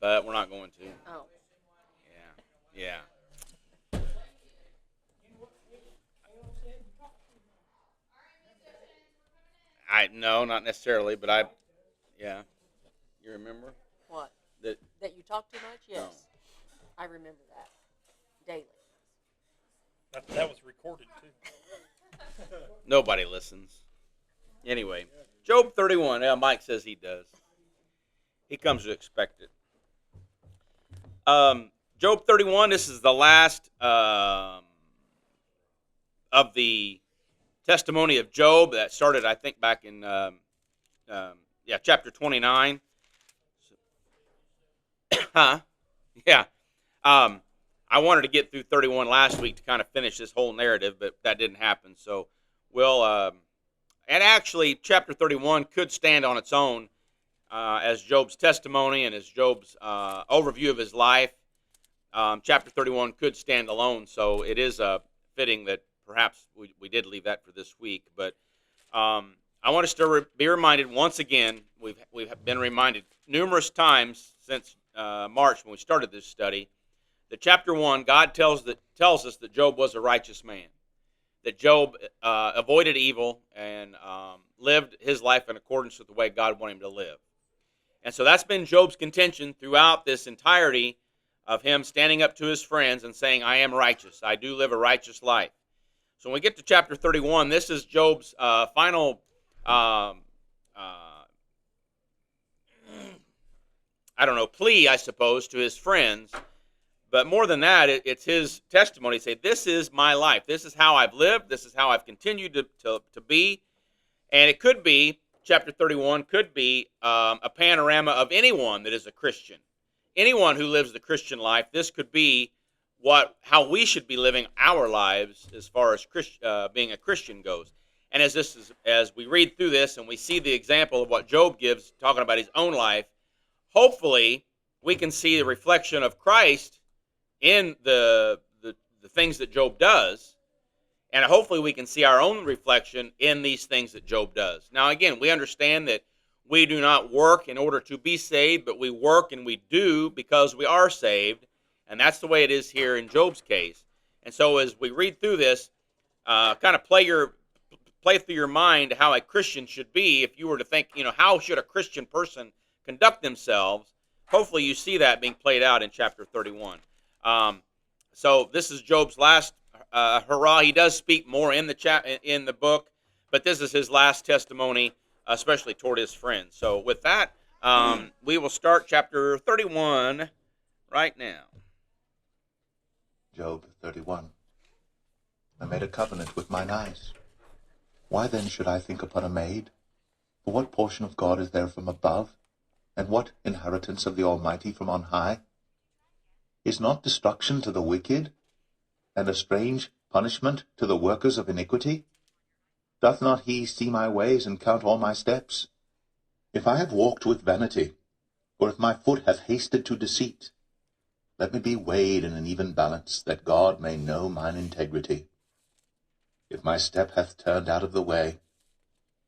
but we're not going to. Oh. Yeah. Yeah. I no, not necessarily, but yeah. You remember What? that? That you talk too much? No. Yes. I remember that. Daily. That was recorded too. Nobody listens. Anyway, Job 31. Yeah, Mike says he does. He comes to expect it. Job 31. This is the last of the testimony of Job that started, I think, back in chapter 29. Huh? Yeah. I wanted to get through 31 last week to kind of finish this whole narrative, but that didn't happen. So we'll, and actually, chapter 31 could stand on its own as Job's testimony and as Job's overview of his life. Chapter 31 could stand alone, so it is fitting that perhaps we did leave that for this week. But I want us to be reminded once again. We've been reminded numerous times since March when we started this study that chapter 1, God tells us that Job was a righteous man, that Job avoided evil and lived his life in accordance with the way God wanted him to live. And so that's been Job's contention throughout this entirety of him standing up to his friends and saying, I am righteous. I do live a righteous life. So when we get to chapter 31, this is Job's final, plea, I suppose, to his friends. But more than that, it's his testimony. Say, this is my life. This is how I've lived. This is how I've continued to be. And it could be, chapter 31 could be a panorama of anyone that is a Christian. Anyone who lives the Christian life, this could be how we should be living our lives as far as being a Christian goes. And as we read through this and we see the example of what Job gives, talking about his own life, hopefully we can see the reflection of Christ in the things that Job does, and hopefully we can see our own reflection in these things that Job does. Now, again, we understand that we do not work in order to be saved, but we work and we do because we are saved, and that's the way it is here in Job's case. And so as we read through this, kind of play through your mind how a Christian should be. If you were to think, how should a Christian person conduct themselves, hopefully you see that being played out in chapter 31. So this is Job's last hurrah. He does speak more in the book, but this is his last testimony, especially toward his friends. So with that, we will start chapter 31 right now. Job 31. I made a covenant with mine eyes. Why then should I think upon a maid? For what portion of God is there from above? And what inheritance of the Almighty from on high? Is not destruction to the wicked, and a strange punishment to the workers of iniquity? Doth not he see my ways and count all my steps? If I have walked with vanity, or if my foot hath hasted to deceit, let me be weighed in an even balance, that God may know mine integrity. If my step hath turned out of the way,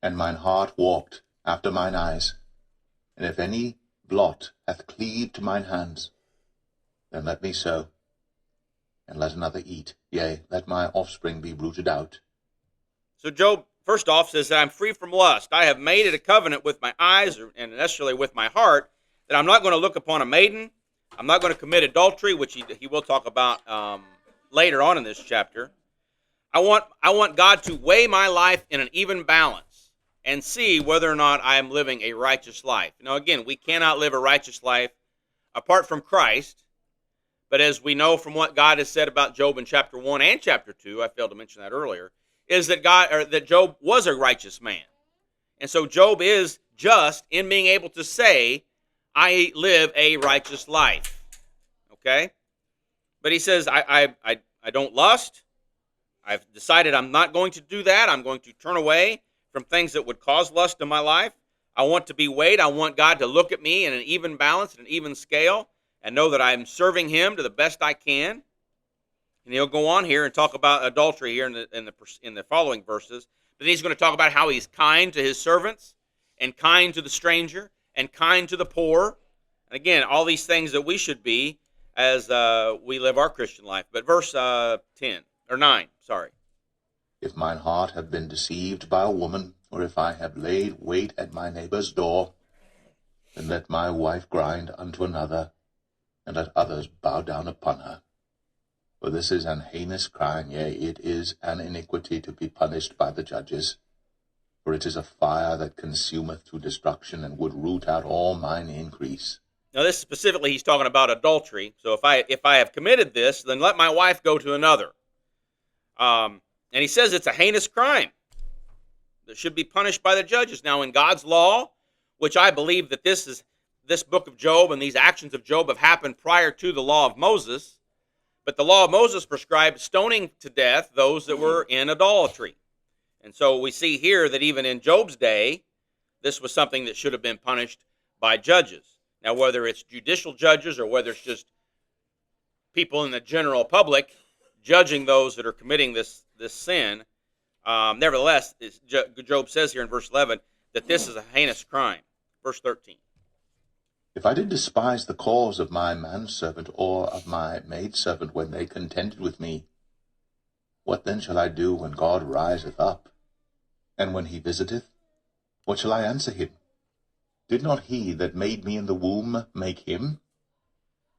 and mine heart walked after mine eyes, and if any blot hath cleaved to mine hands, then let me sow, and let another eat. Yea, let my offspring be rooted out. So Job, first off, says that I'm free from lust. I have made it a covenant with my eyes, and necessarily with my heart, that I'm not going to look upon a maiden. I'm not going to commit adultery, which he will talk about later on in this chapter. I want God to weigh my life in an even balance and see whether or not I am living a righteous life. Now, again, we cannot live a righteous life apart from Christ. But as we know from what God has said about Job in chapter 1 and chapter 2, I failed to mention that earlier, is that that Job was a righteous man. And so Job is just in being able to say, I live a righteous life. Okay? But he says, I don't lust. I've decided I'm not going to do that. I'm going to turn away from things that would cause lust in my life. I want to be weighed. I want God to look at me in an even balance, an even scale, and know that I'm serving him to the best I can. And he'll go on here and talk about adultery here in the following verses. But then he's going to talk about how he's kind to his servants, and kind to the stranger, and kind to the poor, And again, all these things that we should be as we live our Christian life. But verse 10 or 9, sorry. If mine heart have been deceived by a woman, or if I have laid wait at my neighbor's door, then let my wife grind unto another, and let others bow down upon her. For this is an heinous crime, yea, it is an iniquity to be punished by the judges. For it is a fire that consumeth to destruction, and would root out all mine increase. Now, this specifically, he's talking about adultery. So if I have committed this, then let my wife go to another. And he says it's a heinous crime that should be punished by the judges. Now, in God's law, which I believe that this book of Job and these actions of Job have happened prior to the law of Moses, but the law of Moses prescribed stoning to death those that were in idolatry. And so we see here that even in Job's day, this was something that should have been punished by judges. Now, whether it's judicial judges or whether it's just people in the general public judging those that are committing this sin, nevertheless, Job says here in verse 11 that this is a heinous crime. Verse 13. If I did despise the cause of my manservant or of my maidservant when they contended with me, what then shall I do when God riseth up? And when he visiteth, what shall I answer him? Did not he that made me in the womb make him?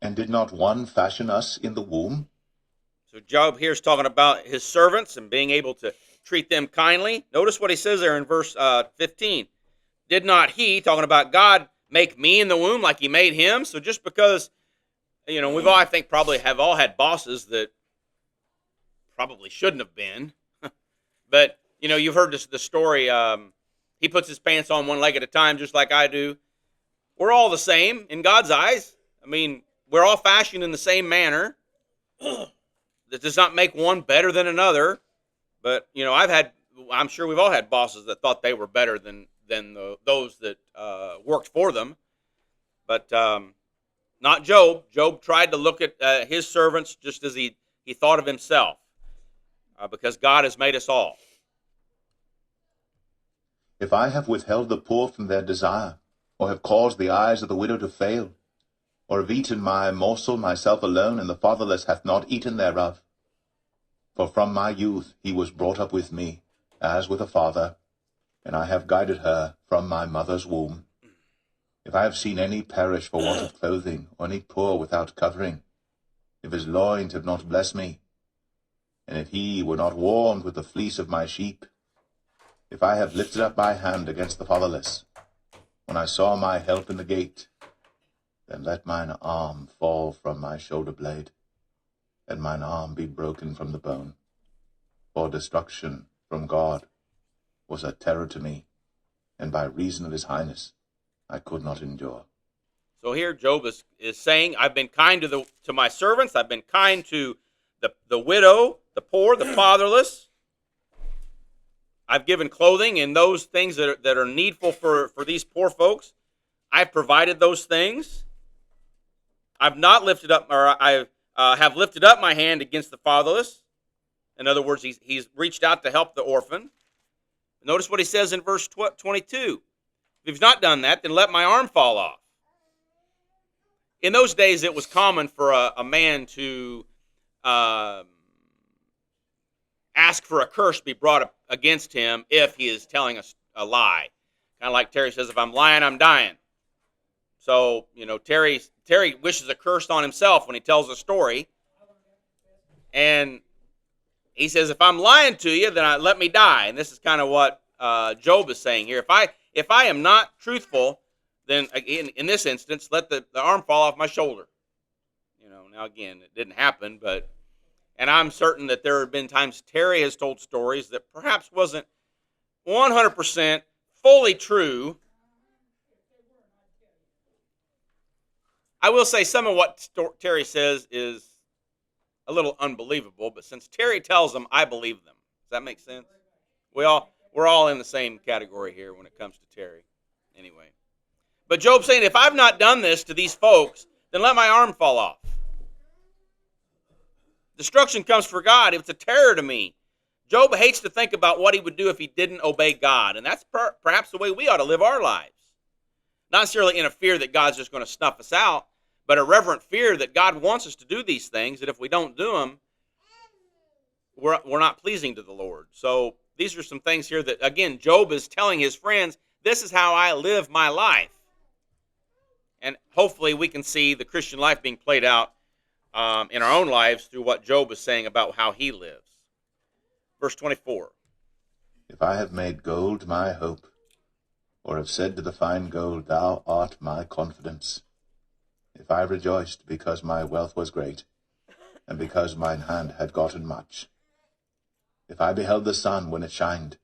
And did not one fashion us in the womb? So Job here is talking about his servants and being able to treat them kindly. Notice what he says there in verse 15. Did not he, talking about God, make me in the womb like he made him? So just because, we've all, I think, probably have all had bosses that probably shouldn't have been. But, you've heard the story. He puts his pants on one leg at a time, just like I do. We're all the same in God's eyes. I mean, we're all fashioned in the same manner. That does not make one better than another. But, I'm sure we've all had bosses that thought they were better than those that worked for them. But not Job. Job tried to look at his servants just as he thought of himself, because God has made us all. If I have withheld the poor from their desire, or have caused the eyes of the widow to fail, or have eaten my morsel myself alone, and the fatherless hath not eaten thereof. For from my youth he was brought up with me, as with a father, and I have guided her from my mother's womb. If I have seen any perish for want of clothing, or any poor without covering, if his loins have not blessed me, and if he were not warmed with the fleece of my sheep, if I have lifted up my hand against the fatherless, when I saw my help in the gate, then let mine arm fall from my shoulder blade, and mine arm be broken from the bone. For destruction from God was a terror to me, and by reason of his highness I could not endure. So here Job is saying, I've been kind to my servants, I've been kind to the widow, the poor, the fatherless. I've given clothing and those things that are needful for these poor folks. I've provided those things. I've not lifted up, or I have lifted up my hand against the fatherless. In other words, he's reached out to help the orphan. Notice what he says in verse 22. If he's not done that, then let my arm fall off. In those days, it was common for a man to ask for a curse to be brought up against him if he is telling a lie. Kind of like Terry says, if I'm lying, I'm dying. So, Terry wishes a curse on himself when he tells a story. And he says, if I'm lying to you, then let me die. And this is kind of what Job is saying here. If I am not truthful, then in this instance, let the arm fall off my shoulder. Now again, it didn't happen, and I'm certain that there have been times Terry has told stories that perhaps wasn't 100% fully true. I will say some of what Terry says is a little unbelievable, but since Terry tells them, I believe them. Does that make sense? We're all in the same category here when it comes to Terry. Anyway. But Job's saying, if I've not done this to these folks, then let my arm fall off. Destruction comes for God. It's a terror to me. Job hates to think about what he would do if he didn't obey God, and that's perhaps the way we ought to live our lives. Not necessarily in a fear that God's just going to snuff us out, but a reverent fear that God wants us to do these things, that if we don't do them, we're not pleasing to the Lord. So these are some things here that, again, Job is telling his friends, this is how I live my life. And hopefully we can see the Christian life being played out in our own lives through what Job is saying about how he lives. Verse 24. If I have made gold my hope, or have said to the fine gold, Thou art my confidence, if I rejoiced because my wealth was great, and because mine hand had gotten much, if I beheld the sun when it shined,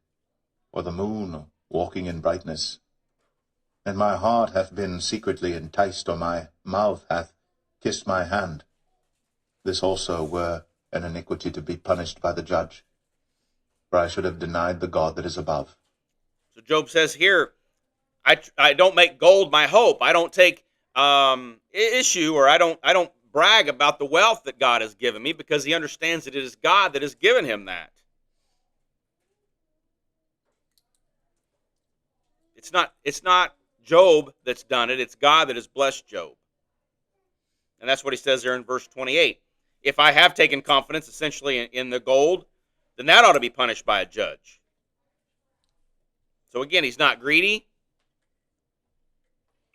or the moon walking in brightness, and my heart hath been secretly enticed, or my mouth hath kissed my hand, this also were an iniquity to be punished by the judge, for I should have denied the God that is above. So Job says here, I don't make gold my hope. I don't take issue, or I don't brag about the wealth that God has given me, because he understands that it is God that has given him that. It's not Job that's done it. It's God that has blessed Job. And that's what he says there in verse 28. If I have taken confidence essentially in the gold, then that ought to be punished by a judge. So again, he's not greedy.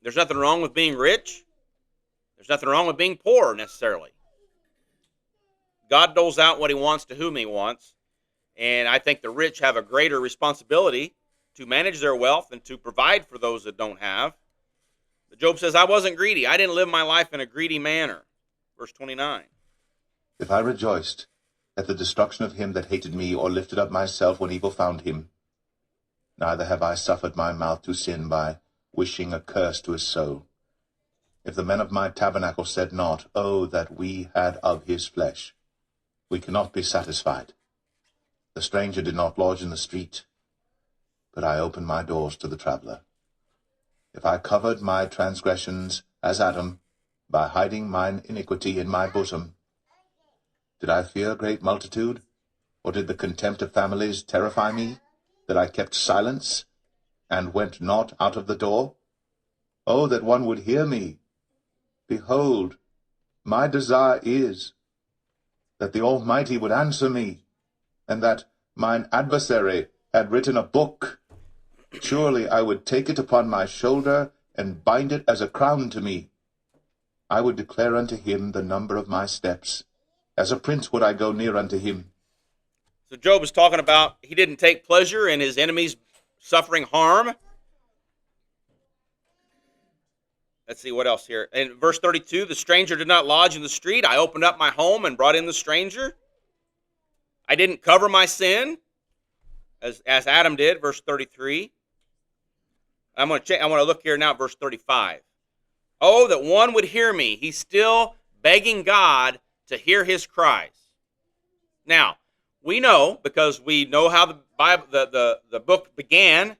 There's nothing wrong with being rich. There's nothing wrong with being poor necessarily. God doles out what he wants to whom he wants. And I think the rich have a greater responsibility to manage their wealth and to provide for those that don't have. But Job says, I wasn't greedy. I didn't live my life in a greedy manner. Verse 29. If I rejoiced at the destruction of him that hated me, or lifted up myself when evil found him, neither have I suffered my mouth to sin by wishing a curse to his soul. If the men of my tabernacle said not, Oh, that we had of his flesh, we cannot be satisfied. The stranger did not lodge in the street, but I opened my doors to the traveler. If I covered my transgressions as Adam, by hiding mine iniquity in my bosom, did I fear great multitude, or did the contempt of families terrify me, that I kept silence, and went not out of the door? Oh, that one would hear me! Behold, my desire is that the Almighty would answer me, and that mine adversary had written a book. Surely I would take it upon my shoulder, and bind it as a crown to me. I would declare unto him the number of my steps. As a prince would I go near unto him. So Job is talking about he didn't take pleasure in his enemies suffering harm. Let's see what else here. In verse 32, the stranger did not lodge in the street. I opened up my home and brought in the stranger. I didn't cover my sin, as Adam did, verse 33. I want to look here now at verse 35. Oh, that one would hear me. He's still begging God to hear his cries. Now, we know, because we know how the Bible, the book began,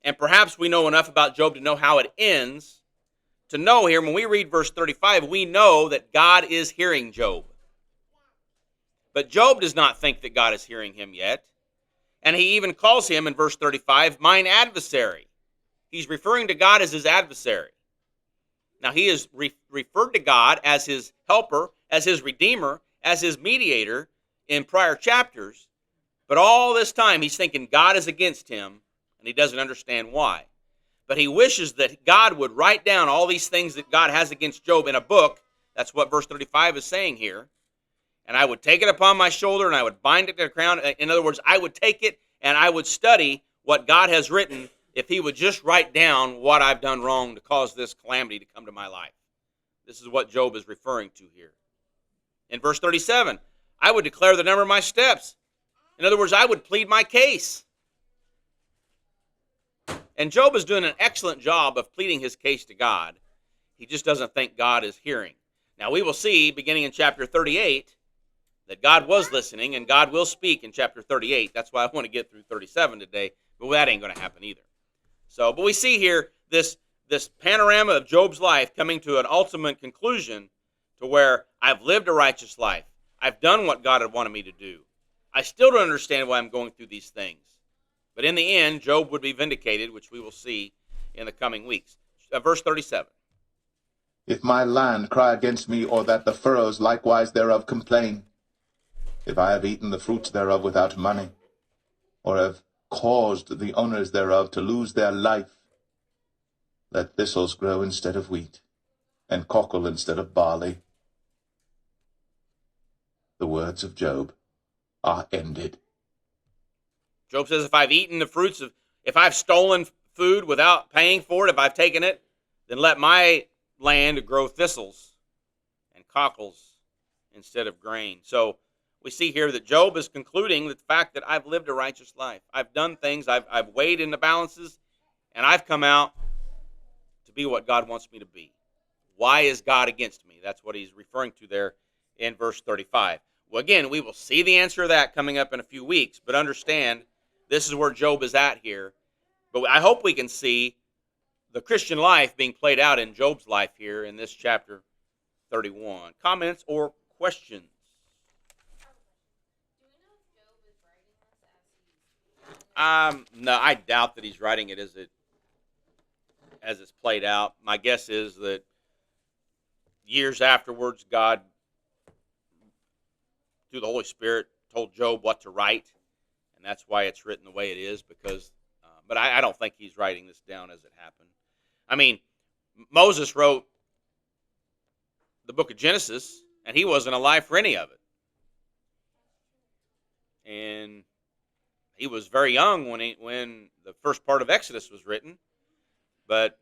and perhaps we know enough about Job to know how it ends, to know here, when we read verse 35, we know that God is hearing Job. But Job does not think that God is hearing him yet. And he even calls him in verse 35, mine adversary. He's referring to God as his adversary. Now, he is referred to God as his helper, as his redeemer, as his mediator in prior chapters. But all this time, he's thinking God is against him, and he doesn't understand why. But he wishes that God would write down all these things that God has against Job in a book. That's what verse 35 is saying here. And I would take it upon my shoulder, and I would bind it to the crown. In other words, I would take it, and I would study what God has written if he would just write down what I've done wrong to cause this calamity to come to my life. This is what Job is referring to here. In verse 37, I would declare the number of my steps. In other words, I would plead my case. And Job is doing an excellent job of pleading his case to God. He just doesn't think God is hearing. Now, we will see, beginning in chapter 38, that God was listening, and God will speak in chapter 38. That's why I want to get through 37 today, but that ain't going to happen either. So, but we see here this panorama of Job's life coming to an ultimate conclusion to where I've lived a righteous life. I've done what God had wanted me to do. I still don't understand why I'm going through these things. But in the end, Job would be vindicated, which we will see in the coming weeks. verse 37. If my land cry against me, or that the furrows likewise thereof complain, if I have eaten the fruits thereof without money, or have caused the owners thereof to lose their life, let thistles grow instead of wheat, and cockle instead of barley. The words of Job are ended. Job says, if I've eaten the fruits of, if I've stolen food without paying for it, if I've taken it, then let my land grow thistles and cockles instead of grain. So we see here that Job is concluding the fact that I've lived a righteous life. I've done things, I've weighed in the balances, and I've come out to be what God wants me to be. Why is God against me? That's what he's referring to there in verse 35. Well, again, we will see the answer to that coming up in a few weeks, but understand this is where Job is at here. But I hope we can see the Christian life being played out in Job's life here in this chapter 31. Comments or questions? No, I doubt that he's writing it as it's played out. My guess is that years afterwards, God, through the Holy Spirit, told Job what to write, and that's why it's written the way it is. Because, but I don't think he's writing this down as it happened. I mean, Moses wrote the book of Genesis, and he wasn't alive for any of it, and he was very young when the first part of Exodus was written. But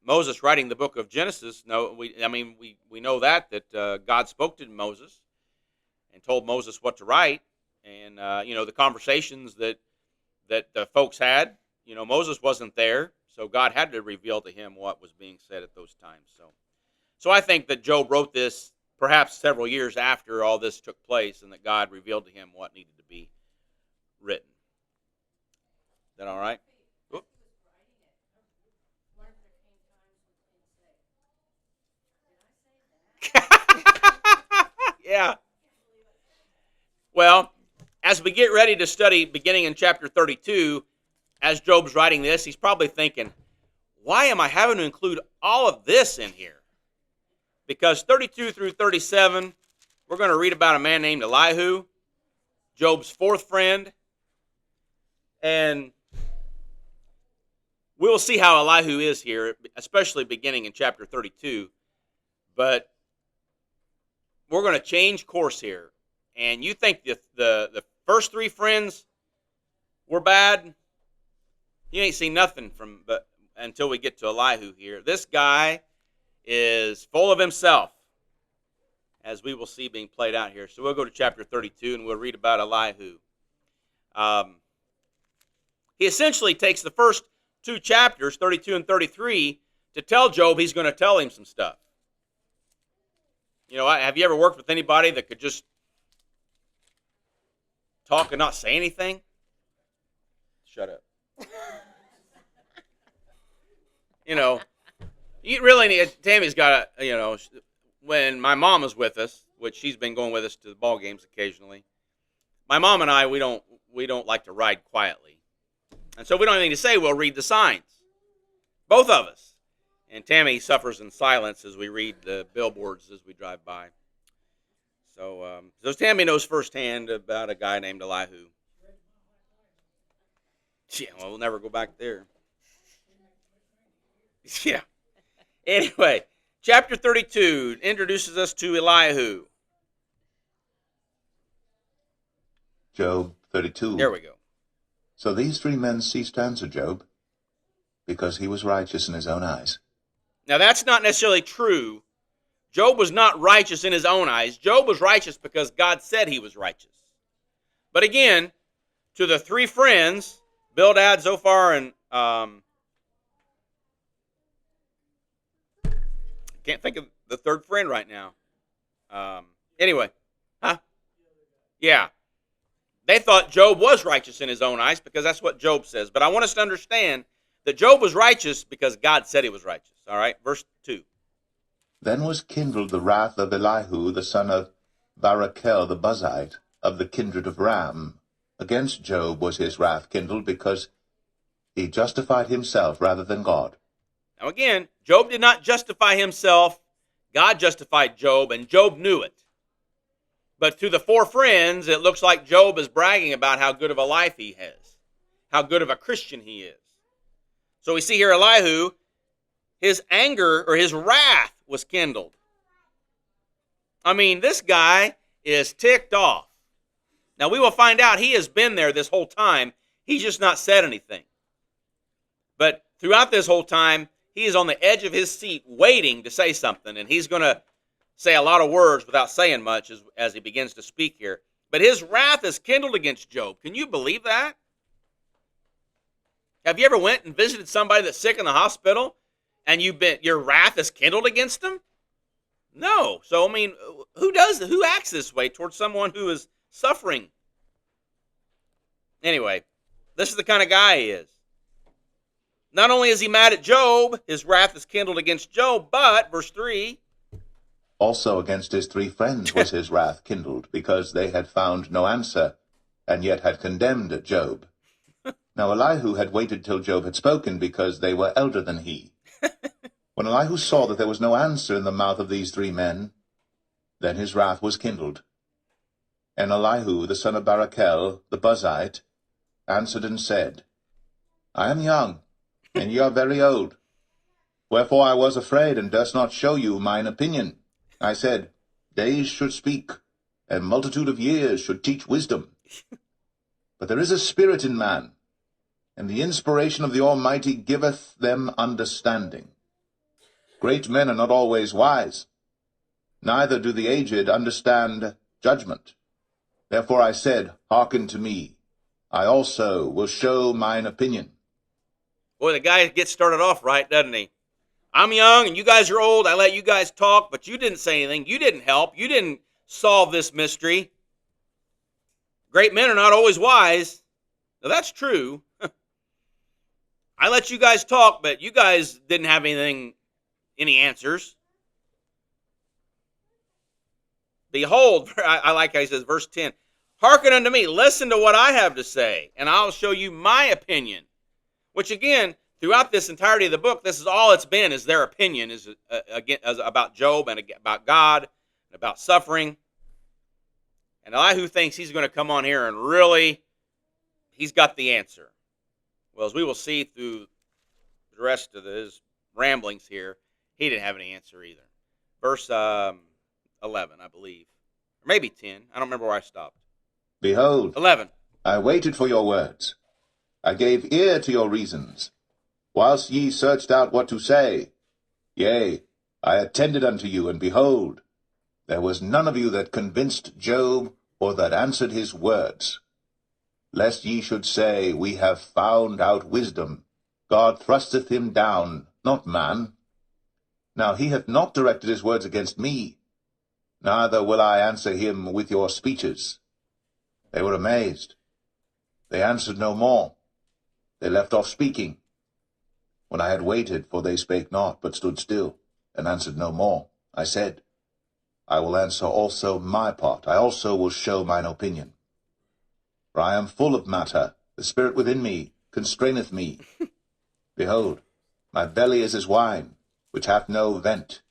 Moses writing the book of Genesis, we know that God spoke to Moses and told Moses what to write, and the conversations that the folks had. Moses wasn't there, so God had to reveal to him what was being said at those times. So I think that Job wrote this perhaps several years after all this took place, and that God revealed to him what needed to be written. Is that all right? Yeah. Well, as we get ready to study beginning in chapter 32, as Job's writing this, he's probably thinking, why am I having to include all of this in here? Because 32 through 37, we're going to read about a man named Elihu, Job's fourth friend, and we'll see how Elihu is here, especially beginning in chapter 32. But we're going to change course here. And you think the first three friends were bad? You ain't seen nothing until we get to Elihu here. This guy is full of himself, as we will see being played out here. So we'll go to chapter 32 and we'll read about Elihu. He essentially takes the first two chapters, 32 and 33, to tell Job he's going to tell him some stuff. Have you ever worked with anybody that could just talk and not say anything? Shut up. You really need. Tammy's got when my mom is with us, which she's been going with us to the ball games occasionally. My mom and I, we don't like to ride quietly, and so we don't have anything to say. We'll read the signs, both of us. And Tammy suffers in silence as we read the billboards as we drive by. So Tammy knows firsthand about a guy named Elihu. Yeah, well, we'll never go back there. Yeah. Anyway, chapter 32 introduces us to Elihu. Job 32. There we go. So these three men ceased to answer Job, because he was righteous in his own eyes. Now, that's not necessarily true. Job was not righteous in his own eyes. Job was righteous because God said he was righteous. But again, to the three friends, Bildad, Zophar, and can't think of the third friend right now. Anyway, yeah. They thought Job was righteous in his own eyes because that's what Job says. But I want us to understand that Job was righteous because God said he was righteous. All right, verse 2. Then was kindled the wrath of Elihu, the son of Barachel the Buzite, of the kindred of Ram. Against Job was his wrath kindled, because he justified himself rather than God, Now again, Job did not justify himself. God justified Job, and Job knew it. But to the four friends, it looks like Job is bragging about how good of a life he has, how good of a Christian he is. So we see here Elihu, his anger or his wrath was kindled. I mean, this guy is ticked off. Now we will find out he has been there this whole time. He's just not said anything. But throughout this whole time, he is on the edge of his seat waiting to say something, and he's going to say a lot of words without saying much as he begins to speak here. But his wrath is kindled against Job. Can you believe that? Have you ever went and visited somebody that's sick in the hospital and your wrath is kindled against them? No. So, I mean, who acts this way towards someone who is suffering? Anyway, this is the kind of guy he is. Not only is he mad at Job, his wrath is kindled against Job, but, verse 3, Also against his 3 friends was his wrath kindled, because they had found no answer, and yet had condemned Job. Now Elihu had waited till Job had spoken, because they were elder than he. When Elihu saw that there was no answer in the mouth of these 3 men, then his wrath was kindled. And Elihu, the son of Barachel, the Buzite, answered and said, I am young, and ye are very old. Wherefore I was afraid, and durst not show you mine opinion. I said, Days should speak, and multitude of years should teach wisdom. But there is a spirit in man, and the inspiration of the Almighty giveth them understanding. Great men are not always wise, neither do the aged understand judgment. Therefore I said, Hearken to me, I also will show mine opinion. boy, the guy gets started off right, doesn't he? I'm young and you guys are old. I let you guys talk, but you didn't say anything. You didn't help. You didn't solve this mystery. Great men are not always wise. Now, that's true. I let you guys talk, but you guys didn't have any answers. Behold, I like how he says, verse 10, Hearken unto me, listen to what I have to say, and I'll show you my opinion. Which again, throughout this entirety of the book, this is all it's been, is their opinion is about Job and about God and about suffering. And Elihu thinks he's going to come on here and really, he's got the answer. Well, as we will see through the rest of his ramblings here, he didn't have any answer either. Verse 11, I believe. Or maybe 10. I don't remember where I stopped. Behold, 11. I waited for your words. I gave ear to your reasons, whilst ye searched out what to say. Yea, I attended unto you, and behold, there was none of you that convinced Job, or that answered his words. Lest ye should say, We have found out wisdom. God thrusteth him down, not man. Now he hath not directed his words against me, neither will I answer him with your speeches. They were amazed. They answered no more. They left off speaking. When I had waited, for they spake not, but stood still, and answered no more, I said, I will answer also my part. I also will show mine opinion. For I am full of matter. The spirit within me constraineth me. Behold, my belly is as wine, which hath no vent.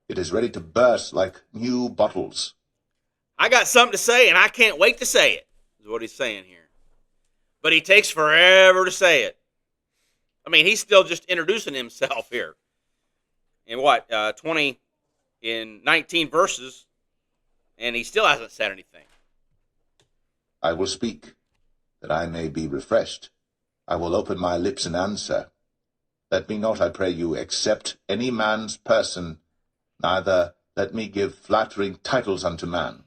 It is ready to burst like new bottles. I got something to say, and I can't wait to say it, is what he's saying here. But he takes forever to say it. I mean, he's still just introducing himself here. In 19 verses, and he still hasn't said anything. I will speak, that I may be refreshed. I will open my lips and answer. Let me not, I pray you, accept any man's person, neither let me give flattering titles unto man.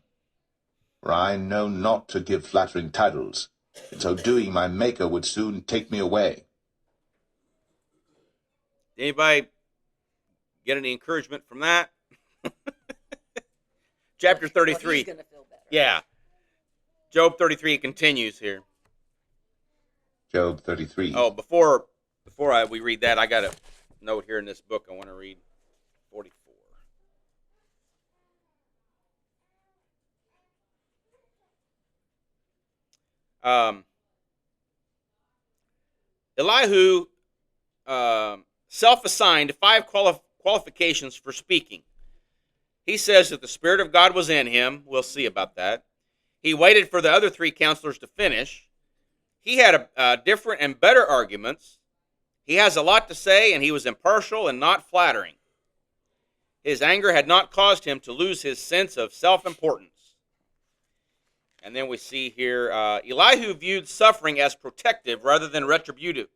For I know not to give flattering titles. In so doing, my Maker would soon take me away. Anybody get any encouragement from that? Chapter 33. Well, he's going to feel better. Yeah. Job 33 continues here. Job 33. Oh, before we read that, I got a note here in this book I want to read. 44. Elihu self-assigned 5 qualifications for speaking. He says that the Spirit of God was in him. We'll see about that. He waited for the other 3 counselors to finish. He had different and better arguments. He has a lot to say, and he was impartial and not flattering. His anger had not caused him to lose his sense of self-importance. And then we see here, Elihu viewed suffering as protective rather than retributive.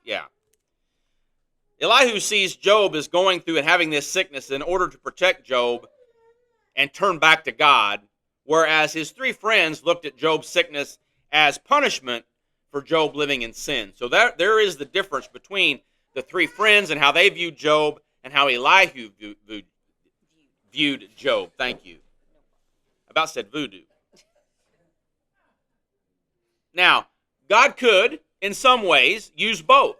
Yeah. Elihu sees Job as going through and having this sickness in order to protect Job and turn back to God, whereas his 3 friends looked at Job's sickness as punishment for Job living in sin. So there is the difference between the 3 friends and how they viewed Job and how Elihu viewed Job. Thank you. I about said voodoo. Now, God could, in some ways, use both.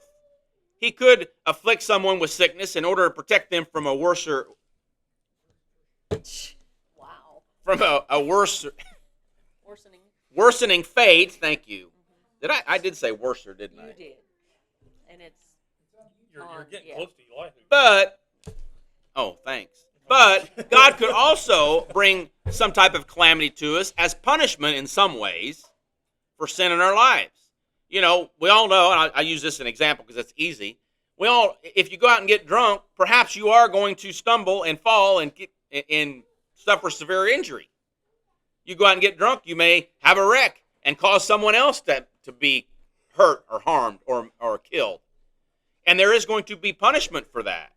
He could afflict someone with sickness in order to protect them from a worser, Wow. from a worse, Worsening. worsening fate. Thank you. Did I did say worser, didn't I? You did. And it's You're getting yeah. close to Elihu. But, oh, thanks. But God could also bring some type of calamity to us as punishment in some ways for sin in our lives. You know, we all know, and I use this as an example because it's easy. If you go out and get drunk, perhaps you are going to stumble and fall and suffer severe injury. You go out and get drunk, you may have a wreck and cause someone else to be hurt or harmed or killed. And there is going to be punishment for that.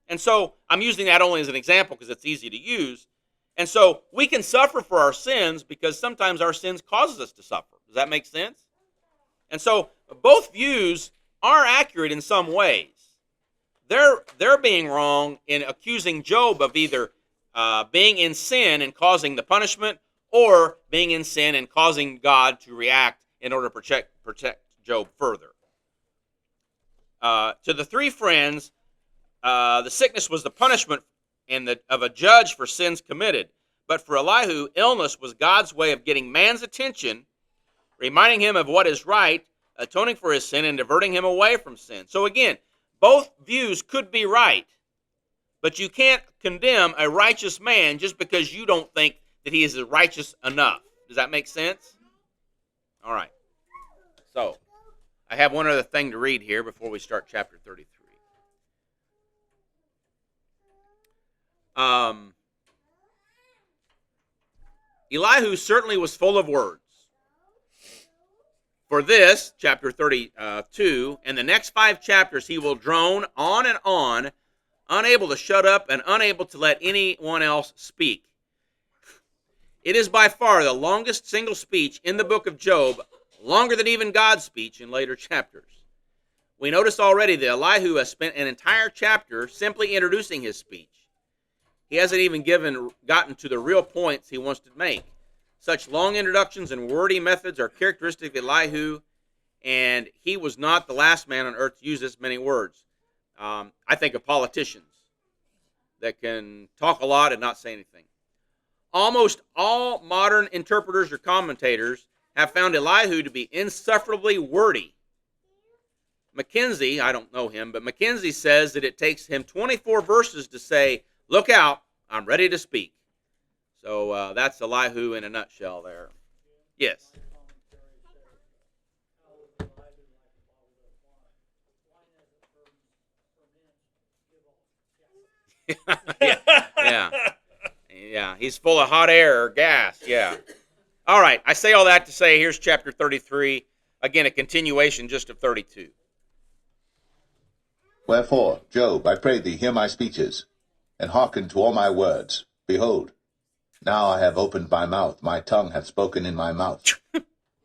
And so I'm using that only as an example because it's easy to use. And so we can suffer for our sins because sometimes our sins causes us to suffer. Does that make sense? And so both views are accurate in some ways. They're being wrong in accusing Job of either being in sin and causing the punishment, or being in sin and causing God to react in order to protect Job further. To the 3 friends, the sickness was the punishment of a judge for sins committed. But for Elihu, illness was God's way of getting man's attention, reminding him of what is right, atoning for his sin, and diverting him away from sin. So again, both views could be right, but you can't condemn a righteous man just because you don't think that he is righteous enough. Does that make sense? All right. So, I have one other thing to read here before we start chapter 33. Elihu certainly was full of words. For this, chapter 32, and the next 5 chapters, he will drone on and on, unable to shut up and unable to let anyone else speak. It is by far the longest single speech in the book of Job, longer than even God's speech in later chapters. We notice already that Elihu has spent an entire chapter simply introducing his speech. He hasn't even gotten to the real points he wants to make. Such long introductions and wordy methods are characteristic of Elihu, and he was not the last man on earth to use this many words. I think of politicians that can talk a lot and not say anything. Almost all modern interpreters or commentators have found Elihu to be insufferably wordy. Mackenzie, I don't know him, but Mackenzie says that it takes him 24 verses to say, "Look out, I'm ready to speak." So that's Elihu in a nutshell there. Yes. Yeah. He's full of hot air or gas. Yeah. All right. I say all that to say here's chapter 33. Again, a continuation just of 32. Wherefore, Job, I pray thee, hear my speeches, and hearken to all my words. Behold, now I have opened my mouth, my tongue hath spoken in my mouth.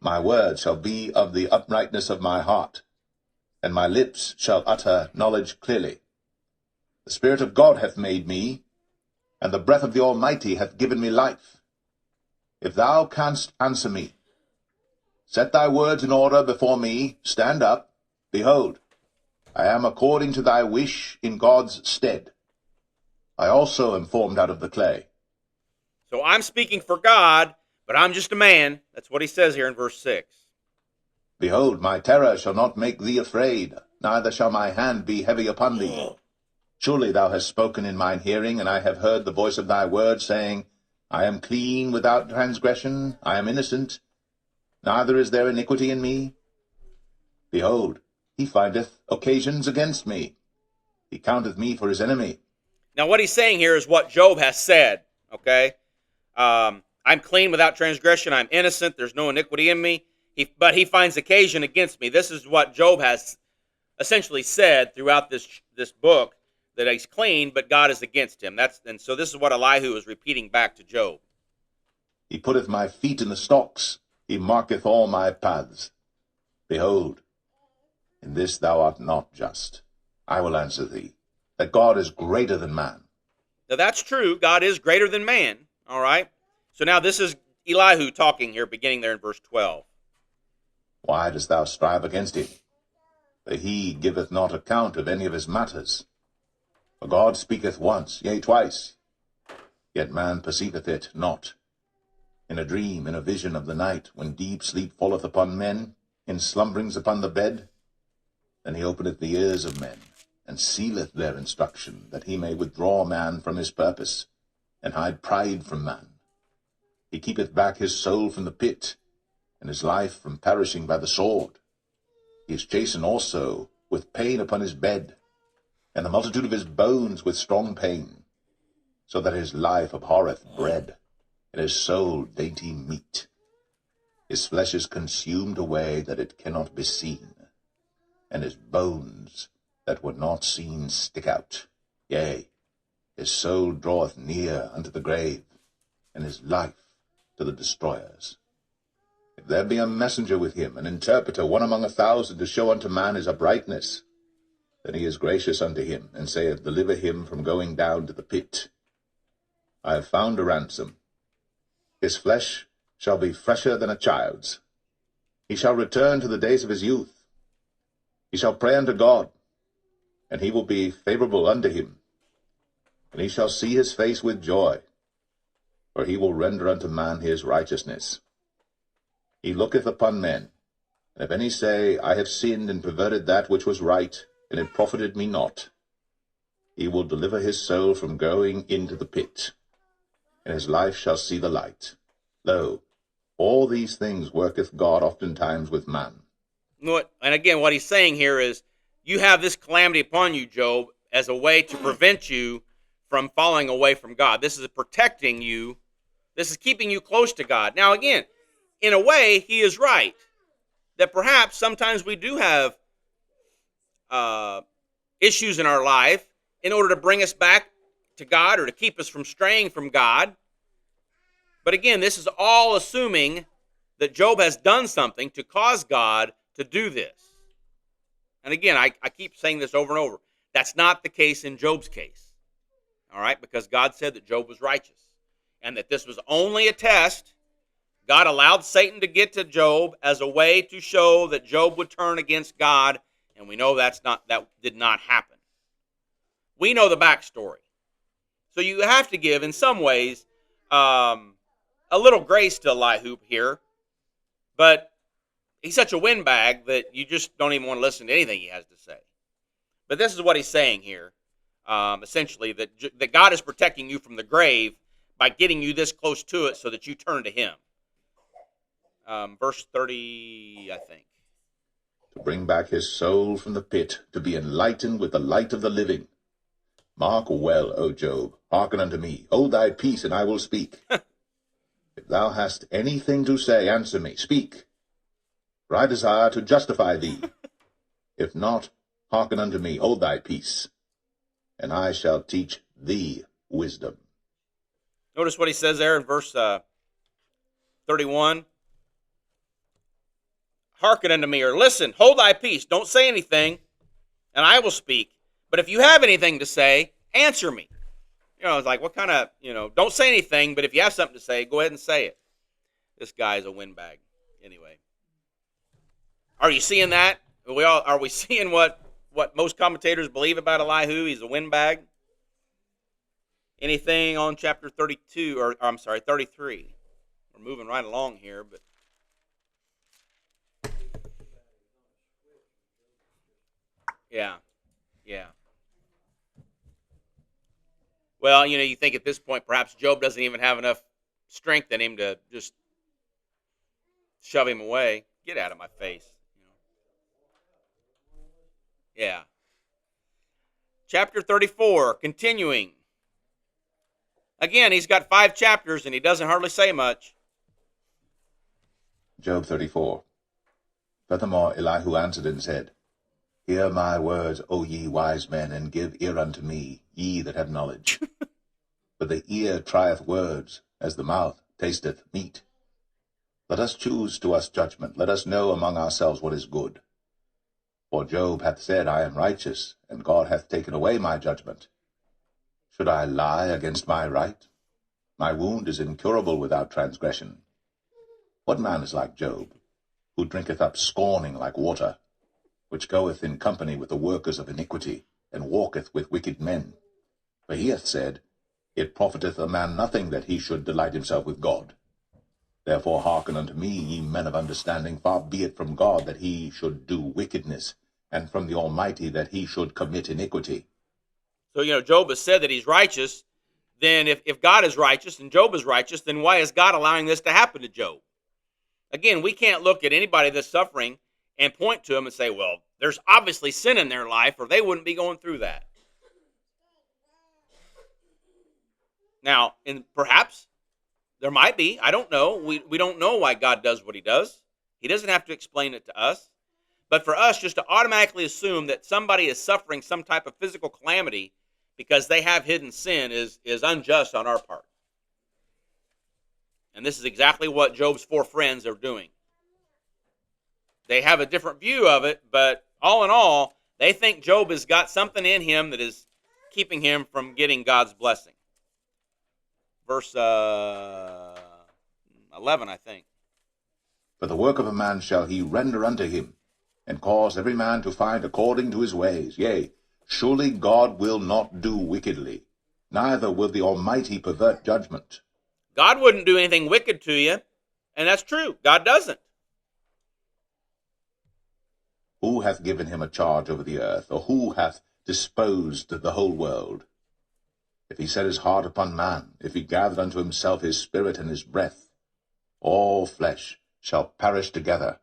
My words shall be of the uprightness of my heart, and my lips shall utter knowledge clearly. The Spirit of God hath made me, and the breath of the Almighty hath given me life. If thou canst answer me, set thy words in order before me, stand up, behold, I am according to thy wish in God's stead. I also am formed out of the clay. So I'm speaking for God, but I'm just a man. That's what he says here in verse 6. Behold, my terror shall not make thee afraid, neither shall my hand be heavy upon thee. Surely thou hast spoken in mine hearing, and I have heard the voice of thy word, saying, I am clean without transgression, I am innocent, neither is there iniquity in me. Behold, he findeth occasions against me. He counteth me for his enemy. Now, what he's saying here is what Job has said, okay? I'm clean without transgression. I'm innocent. There's no iniquity in me. But he finds occasion against me. This is what Job has essentially said throughout this book, that he's clean, but God is against him. And so this is what Elihu is repeating back to Job. He putteth my feet in the stocks. He marketh all my paths. Behold, in this thou art not just. I will answer thee, that God is greater than man. Now that's true. God is greater than man. All right? So now this is Elihu talking here, beginning there in verse 12. Why dost thou strive against him? For he giveth not account of any of his matters. For God speaketh once, yea, twice, yet man perceiveth it not. In a dream, in a vision of the night, when deep sleep falleth upon men, in slumberings upon the bed, then he openeth the ears of men, and sealeth their instruction, that he may withdraw man from his purpose, and hide pride from man. He keepeth back his soul from the pit, and his life from perishing by the sword. He is chastened also with pain upon his bed, and the multitude of his bones with strong pain, so that his life abhorreth bread, and his soul dainty meat. His flesh is consumed away that it cannot be seen, and his bones that were not seen stick out. Yea, his soul draweth near unto the grave, and his life to the destroyers. If there be a messenger with him, an interpreter, one among 1,000, to show unto man his uprightness, then he is gracious unto him, and saith, Deliver him from going down to the pit. I have found a ransom. His flesh shall be fresher than a child's. He shall return to the days of his youth. He shall pray unto God, and he will be favorable unto him. And he shall see his face with joy, for he will render unto man his righteousness. He looketh upon men, and if any say, I have sinned and perverted that which was right, and it profited me not, he will deliver his soul from going into the pit, and his life shall see the light. Lo, all these things worketh God oftentimes with man. And again, what he's saying here is, you have this calamity upon you, Job, as a way to prevent you from falling away from God. This is protecting you. This is keeping you close to God. Now, again, in a way, he is right, that perhaps sometimes we do have issues in our life in order to bring us back to God or to keep us from straying from God. But again, this is all assuming that Job has done something to cause God to do this. And again, I keep saying this over and over. That's not the case in Job's case. All right? Because God said that Job was righteous and that this was only a test. God allowed Satan to get to Job as a way to show that Job would turn against God, and we know that did not happen. We know the backstory. So you have to give, in some ways, a little grace to Elihu here, but he's such a windbag that you just don't even want to listen to anything he has to say. But this is what he's saying here, essentially, that God is protecting you from the grave by getting you this close to it so that you turn to him. Verse 30, I think. To bring back his soul from the pit, to be enlightened with the light of the living. Mark well, O Job, hearken unto me. Hold thy peace, and I will speak. If thou hast anything to say, answer me. Speak, for I desire to justify thee. If not, hearken unto me. Hold thy peace, and I shall teach thee wisdom. Notice what he says there in verse 31. Hearken unto me, or listen, hold thy peace, don't say anything, and I will speak. But if you have anything to say, answer me. It's like, what kind of, don't say anything, but if you have something to say, go ahead and say it. This guy is a windbag. Anyway. Are you seeing that? Are we seeing what most commentators believe about Elihu? He's a windbag. Anything on chapter 32, or I'm sorry, 33. We're moving right along here, but Yeah. Yeah. Well, you think at this point perhaps Job doesn't even have enough strength in him to just shove him away. Get out of my face. Yeah. Chapter 34, continuing. Again, he's got 5 chapters and he doesn't hardly say much. Job 34. Furthermore, Elihu answered and said, Hear my words, O ye wise men, and give ear unto me, ye that have knowledge. For the ear trieth words, as the mouth tasteth meat. Let us choose to us judgment, let us know among ourselves what is good. For Job hath said, I am righteous, and God hath taken away my judgment. Should I lie against my right? My wound is incurable without transgression. What man is like Job, who drinketh up scorning like water, which goeth in company with the workers of iniquity, and walketh with wicked men? For he hath said, It profiteth a man nothing that he should delight himself with God. Therefore hearken unto me, ye men of understanding. Far be it from God that he should do wickedness, and from the Almighty that he should commit iniquity. So, Job has said that he's righteous. Then if God is righteous and Job is righteous, then why is God allowing this to happen to Job? Again, we can't look at anybody that's suffering and point to them and say, well, there's obviously sin in their life or they wouldn't be going through that. Now, and perhaps there might be. I don't know. We don't know why God does what he does. He doesn't have to explain it to us. But for us just to automatically assume that somebody is suffering some type of physical calamity because they have hidden sin is unjust on our part. And this is exactly what Job's 4 friends are doing. They have a different view of it, but all in all, they think Job has got something in him that is keeping him from getting God's blessing. Verse 11, I think. For the work of a man shall he render unto him, and cause every man to find according to his ways. Yea, surely God will not do wickedly, neither will the Almighty pervert judgment. God wouldn't do anything wicked to you, and that's true. God doesn't. Who hath given him a charge over the earth, or who hath disposed the whole world? If he set his heart upon man, if he gathered unto himself his spirit and his breath, all flesh shall perish together,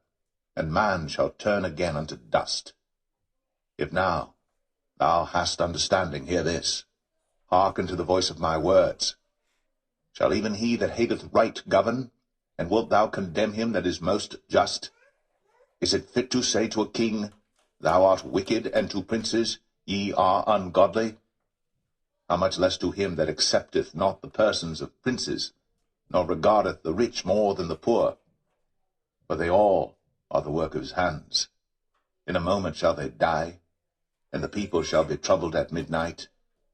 and man shall turn again unto dust. If now thou hast understanding, hear this. Hearken to the voice of my words. Shall even he that hateth right govern? And wilt thou condemn him that is most just? Is it fit to say to a king, Thou art wicked, and to princes, Ye are ungodly? How much less to him that accepteth not the persons of princes, nor regardeth the rich more than the poor? For they all are the work of his hands. In a moment shall they die, and the people shall be troubled at midnight,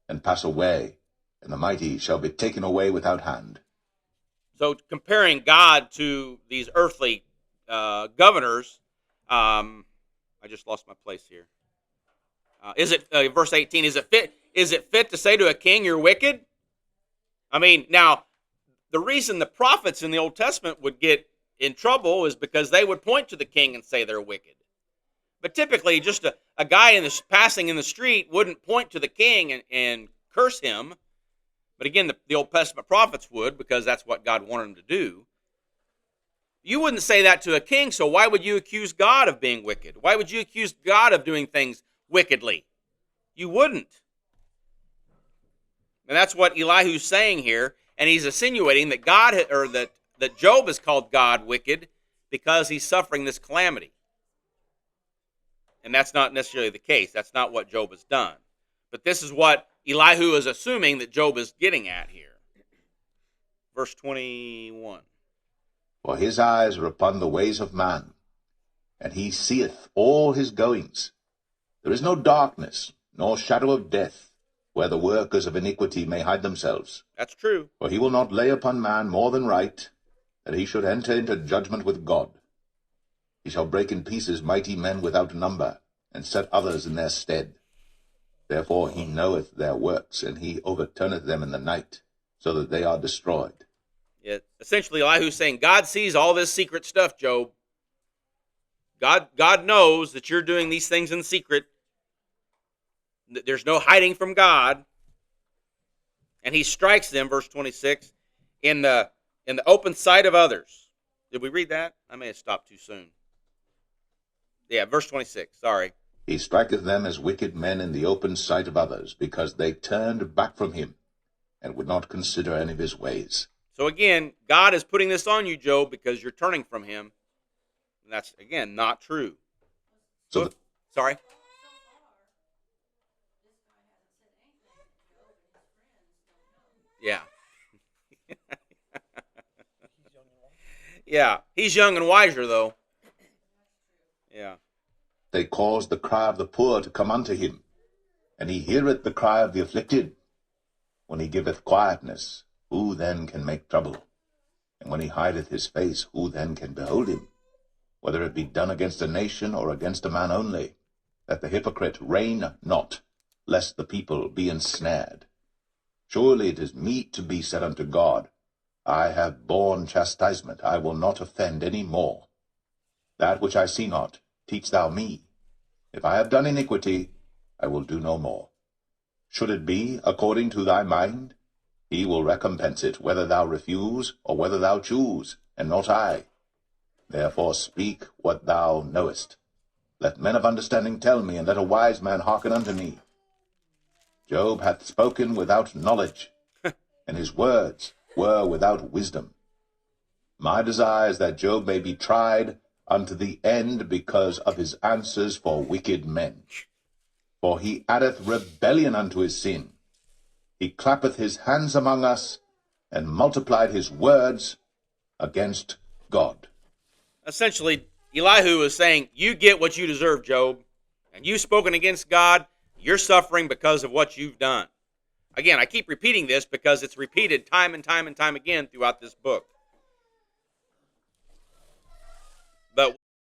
and pass away, and the mighty shall be taken away without hand. So comparing God to these earthly governors, I just lost my place here. Verse 18? Is it fit to say to a king, "You're wicked"? I mean, now the reason the prophets in the Old Testament would get in trouble is because they would point to the king and say they're wicked. But typically, just a guy passing in the street wouldn't point to the king and curse him. But again, the Old Testament prophets would, because that's what God wanted them to do. You wouldn't say that to a king, so why would you accuse God of being wicked? Why would you accuse God of doing things wickedly? You wouldn't. And that's what Elihu's saying here, and he's insinuating that that Job has called God wicked because he's suffering this calamity. And that's not necessarily the case. That's not what Job has done. But this is what Elihu is assuming that Job is getting at here. Verse 21. For his eyes are upon the ways of man, and he seeth all his goings. There is no darkness, nor shadow of death, where the workers of iniquity may hide themselves. That's true. For he will not lay upon man more than right, that he should enter into judgment with God. He shall break in pieces mighty men without number, and set others in their stead. Therefore he knoweth their works, and he overturneth them in the night, so that they are destroyed. Yeah, essentially, Elihu's saying, God sees all this secret stuff, Job. God knows that you're doing these things in secret, There's no hiding from God. And he strikes them, verse 26, in the open sight of others. Did we read that? I may have stopped too soon. Yeah, verse 26, sorry. He striketh them as wicked men in the open sight of others, because they turned back from him, and would not consider any of his ways. So again, God is putting this on you, Job, because you're turning from him. And that's, again, not true. So Sorry? Yeah. Yeah. He's young and wiser, though. Yeah. they cause the cry of the poor to come unto him, and he heareth the cry of the afflicted. When he giveth quietness, who then can make trouble? And when he hideth his face, who then can behold him? Whether it be done against a nation or against a man only, that the hypocrite reign not, lest the people be ensnared. Surely it is meet to be said unto God, I have borne chastisement, I will not offend any more. That which I see not, teach thou me. If I have done iniquity, I will do no more. Should it be according to thy mind, he will recompense it, whether thou refuse or whether thou choose, and not I. Therefore speak what thou knowest. Let men of understanding tell me, and let a wise man hearken unto me. Job hath spoken without knowledge, and his words were without wisdom. My desire is that Job may be tried unto the end because of his answers for wicked men. For he addeth rebellion unto his sin. He clappeth his hands among us, and multiplied his words against God. Essentially, Elihu is saying, you get what you deserve, Job. And you've spoken against God. You're suffering because of what you've done. Again, I keep repeating this because it's repeated time and time and time again throughout this book.